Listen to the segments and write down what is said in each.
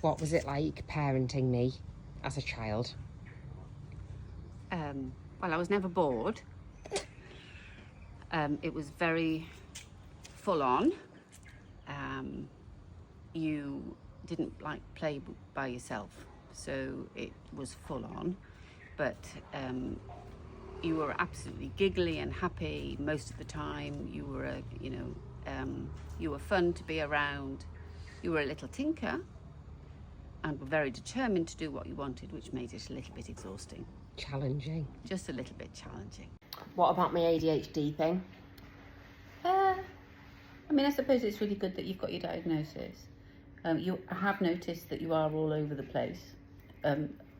What was it like parenting me as a child? Well, I was never bored. It was very full on. You didn't like play by yourself, so it was full on. But you were absolutely giggly and happy most of the time. You were, you were fun to be around. You were a little tinker and were very determined to do what you wanted, which made it a little bit exhausting. Challenging. Just a little bit challenging. What about my ADHD thing? I suppose it's really good that you've got your diagnosis. I have noticed that you are all over the place,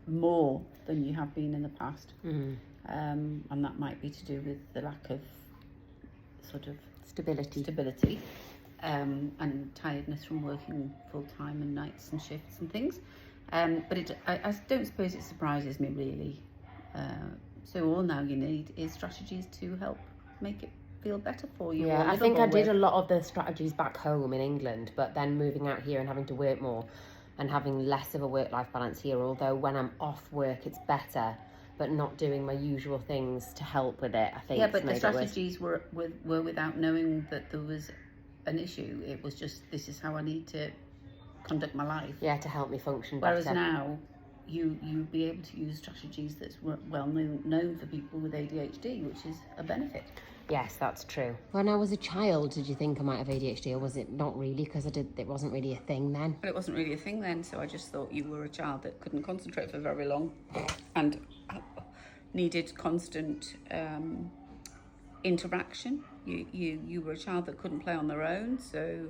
more than you have been in the past. Mm. And that might be to do with the lack of sort of Stability. And tiredness from working full time and nights and shifts and things. But I don't suppose it surprises me really. So all now you need is strategies to help make it feel better for you. Yeah, I think I did a lot of the strategies back home in England, but then moving out here and having to work more and having less of a work-life balance here, although when I'm off work it's better, but not doing my usual things to help with it, I think. Yeah, but the strategies were without knowing that there was an issue. It was just, this is how I need to conduct my life. Yeah, to help me function Whereas better. now, you'll be able to use strategies that's well known for people with ADHD, which is a benefit. Yes, that's true. When I was a child, did you think I might have ADHD, or was it not really? Because it wasn't really a thing then. Well, it wasn't really a thing then, so I just thought you were a child that couldn't concentrate for very long and needed constant interaction. You were a child that couldn't play on their own. So,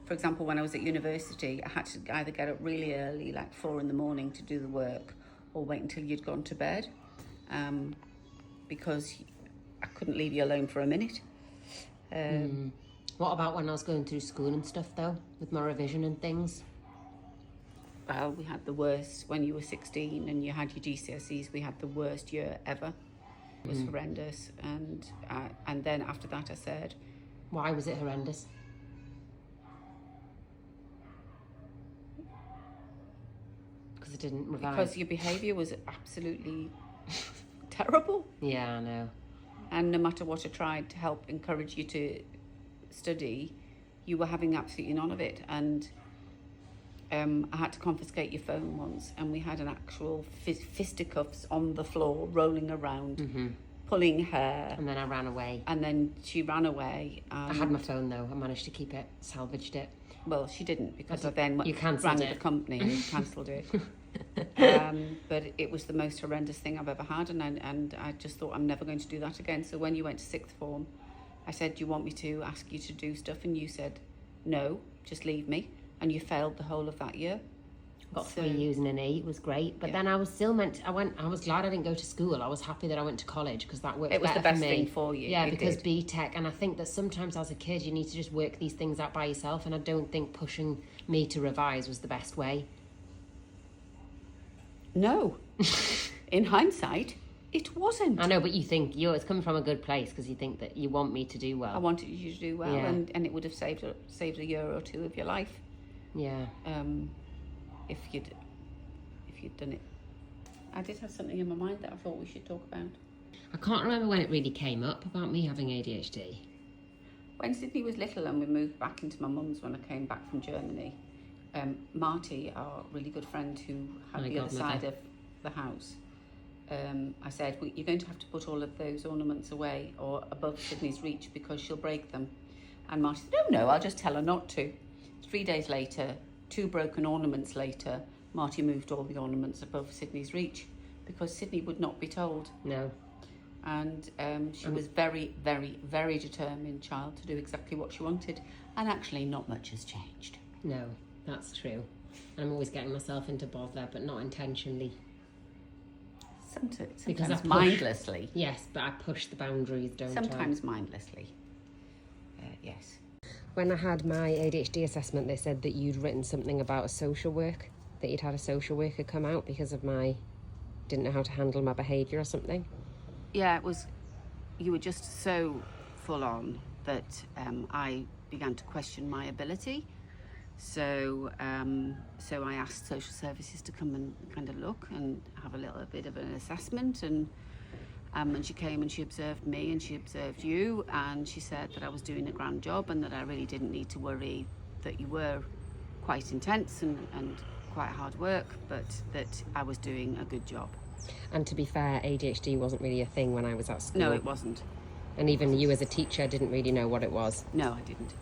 for example, when I was at university, I had to either get up really early, like 4 a.m, to do the work, or wait until you'd gone to bed, because I couldn't leave you alone for a minute. What about when I was going through school and stuff, though, with my revision and things? Well, we had the worst when you were 16 and you had your GCSEs. We had the worst year ever. It was horrendous. And then after that, I said, why was it horrendous? Because it didn't revise. Because your behaviour was absolutely terrible. Yeah, I know. And no matter what I tried to help encourage you to study, you were having absolutely none of it. And I had to confiscate your phone once, and we had an actual fisticuffs on the floor, rolling around, pulling hair. And then I ran away. And then she ran away. I had my phone, though. I managed to keep it, salvaged it. Well, she didn't, because I then ran the company and cancelled it. But it was the most horrendous thing I've ever had, and I just thought, I'm never going to do that again. So when you went to sixth form, I said, do you want me to ask you to do stuff? And you said, no, just leave me. And you failed the whole of that year. Got 3 U's and an E. It was great. But then I was still I was glad I didn't go to school. I was happy that I went to college, because that worked better for me. It was the best thing for you. Yeah, because BTEC, and I think that sometimes as a kid you need to just work these things out by yourself, and I don't think pushing me to revise was the best way. No. In hindsight, it wasn't. I know, but you think it's coming from a good place, because you think that you want me to do well. I wanted you to do well, Yeah. and it would have saved a year or two of your life. Yeah. If you'd done it. I did have something in my mind that I thought we should talk about. I can't remember when it really came up about me having ADHD. When Sydney was little and we moved back into my mum's when I came back from Germany, Marty, our really good friend who had the other side of the house, I said, well, you're going to have to put all of those ornaments away or above Sydney's reach, because she'll break them. And Marty said, no, I'll just tell her not to. 3 days later, 2 broken ornaments later, Marty moved all the ornaments above Sydney's reach, because Sydney would not be told. No. And she was very, very, very determined child to do exactly what she wanted. And actually not much has changed. No, that's true. And I'm always getting myself into bother, but not intentionally. Sometimes mindlessly. Yes, but I push the boundaries, don't I? Sometimes mindlessly. Yes. When I had my ADHD assessment, they said that you'd written something about a social work, that you'd had a social worker come out because of didn't know how to handle my behaviour or something. Yeah, you were just so full on that I began to question my ability. So so I asked social services to come and kind of look and have a little bit of an assessment, and she came and she observed me and she observed you, and she said that I was doing a grand job and that I really didn't need to worry, that you were quite intense and quite hard work, but that I was doing a good job. And to be fair, ADHD wasn't really a thing when I was at school. No, it wasn't. And even you as a teacher didn't really know what it was. No, I didn't.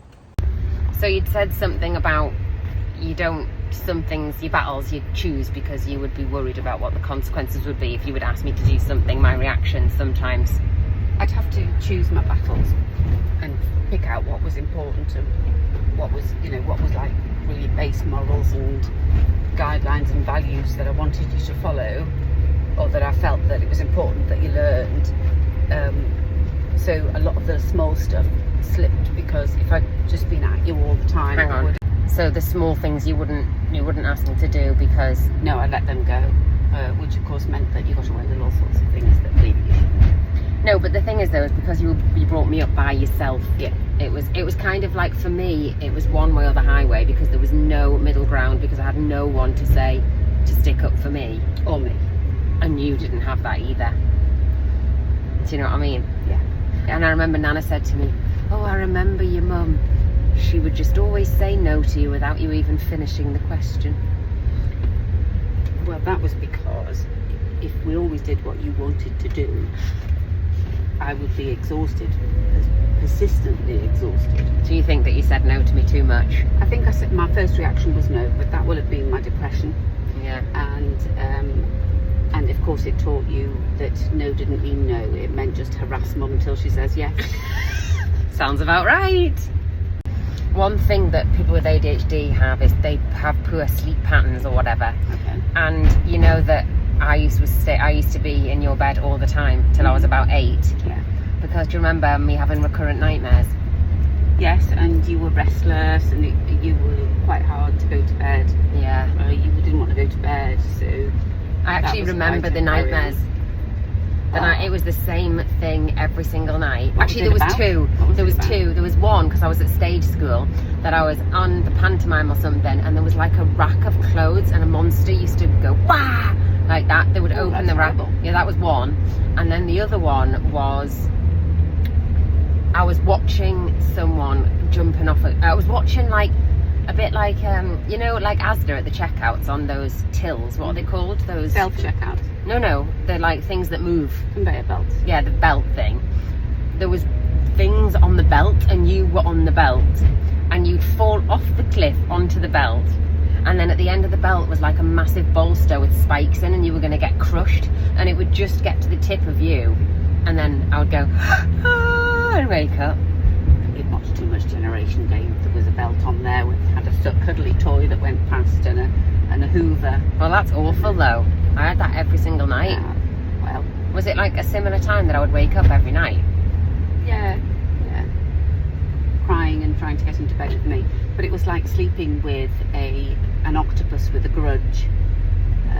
So you'd said something about some things, your battles you choose because you would be worried about what the consequences would be if you would ask me to do something. My reaction sometimes, I'd have to choose my battles and pick out what was important and what was like really base morals and guidelines and values that I wanted you to follow, or that I felt that it was important that you learned. So a lot of the small stuff slipped because if I'd just been at you all the time, hang on. So the small things you wouldn't ask me to do because... No, I let them go, which of course meant that you got away with all sorts of things that really you shouldn't. No, but the thing is though, is because you brought me up by yourself. Yeah. It was kind of like, for me, it was one way or the highway, because there was no middle ground, because I had no one to stick up for me. Or me. And you didn't have that either. Do you know what I mean? Yeah. And I remember Nana said to me, "Oh, I remember your mum. She would just always say no to you without you even finishing the question." Well, that was because if we always did what you wanted to do, I would be exhausted, persistently exhausted. Do you think that you said no to me too much? I think I said my first reaction was no, but that would have been my depression. Yeah. And of course it taught you that no didn't mean no. It meant just harass mum until she says yes. Sounds about right. One thing that people with ADHD have is they have poor sleep patterns or whatever. Okay. And you know that I used to be in your bed all the time till I was about 8. Yeah. Because do you remember me having recurrent nightmares? Yes, and you were restless and you were quite hard to go to bed. Yeah. You didn't want to go to bed, so... I actually remember the nightmares. It was the same thing every single night. Actually, there was two. There was two. There was one because I was at stage school that I was on the pantomime or something, and there was like a rack of clothes, and a monster used to go wah like that. They would open the rack. Yeah, that was one. And then the other one was I was watching someone jumping off. I was watching like a bit like you know, like Asda at the checkouts on those tills. What are they called? Those self checkouts. No, they're like things that move. Conveyor belts. Yeah, the belt thing. There was things on the belt, and you were on the belt, and you'd fall off the cliff onto the belt, and then at the end of the belt was like a massive bolster with spikes in, and you were going to get crushed, and it would just get to the tip of you, and then I would go and wake up. You'd watched too much Generation Game. There was a belt on there which had a cuddly toy that went past and a hoover. Well, that's awful though. I had that every single night. Well, was it like a similar time that I would wake up every night? Yeah. Crying and trying to get into bed with me. But it was like sleeping with an octopus with a grudge.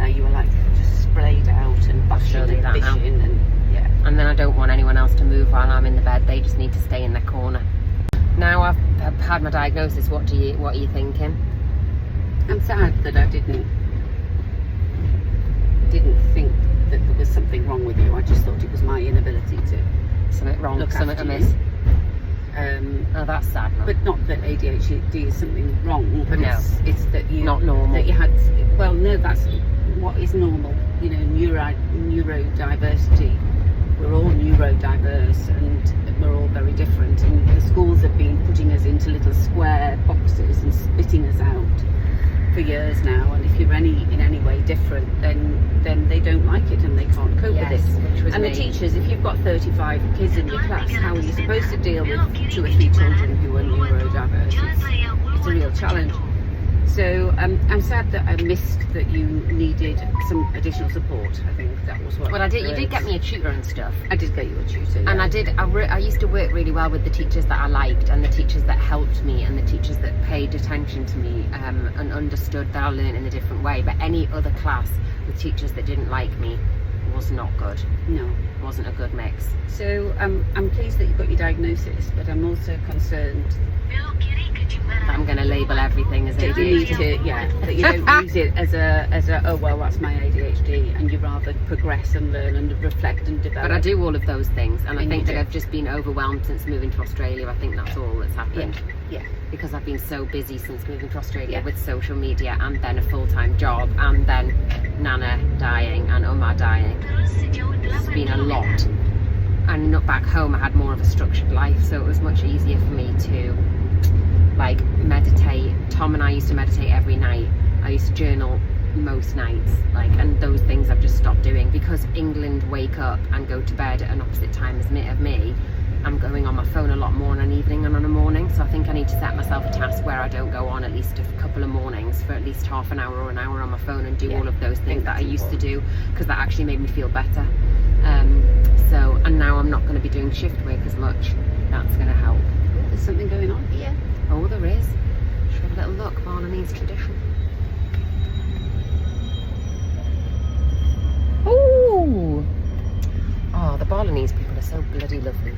You were like just sprayed out and bashing and bishing and yeah. And then I don't want anyone else to move while I'm in the bed. They just need to stay in their corner. Now I've had my diagnosis, what are you thinking? I'm sad that I didn't think that there was something wrong with you. I just thought it was my inability to something wrong, something amiss. Oh, that's sad. Man. But not that ADHD is something wrong. But no, it's that you not normal. That you had. Well, no, that's what is normal. You know, neurodiversity. We're all neurodiverse, and we're all very different. And the schools have been putting us into little square boxes and spitting us out for years now. And if you're in any way different, then they don't like it and they can't cope with it. And the teachers, if you've got 35 kids in your class, how are you supposed to deal with 2 or 3 children who are neurodiverse? It's a real challenge. So I'm sad that I missed that you needed some additional support. I think that was what. Well, I did. You did get me a tutor and stuff. I did get you a tutor. Yeah. And I did. I used to work really well with the teachers that I liked, and the teachers that helped me, and the teachers that paid attention to me and understood that I learned in a different way. But any other class with teachers that didn't like me was not good. No. wasn't a good mix. So I'm pleased that you got your diagnosis, but I'm also concerned That I'm going to label everything as that you need ADHD. to, that you don't use it as a oh well, that's my ADHD, and you rather progress and learn and reflect and develop. But I do all of those things, and I And think you that do. I've just been overwhelmed since moving to Australia. I think that's all that's happened. Yeah. Because I've been so busy since moving to Australia Yeah. with social media and then a full-time job and then Nana dying and Uma dying. It's been a lot. And not back home, I had more of a structured life, so it was much easier for me to like meditate. Tom and I used to meditate every night. I used to journal most nights, like, and those things I've just stopped doing because England wake up and go to bed at an opposite time as me. I'm going on my phone a lot more on an evening and on a morning, so I think I need to set myself a task where I don't go on at least a couple of mornings for at least half an hour or an hour on my phone and do all of those things that I used to do, because that actually made me feel better. And now I'm not going to be doing shift work as much. That's going to help. There's something going on here. Oh, there is. Should have a little look. Balinese tradition. Oh, the Balinese people are so bloody lovely.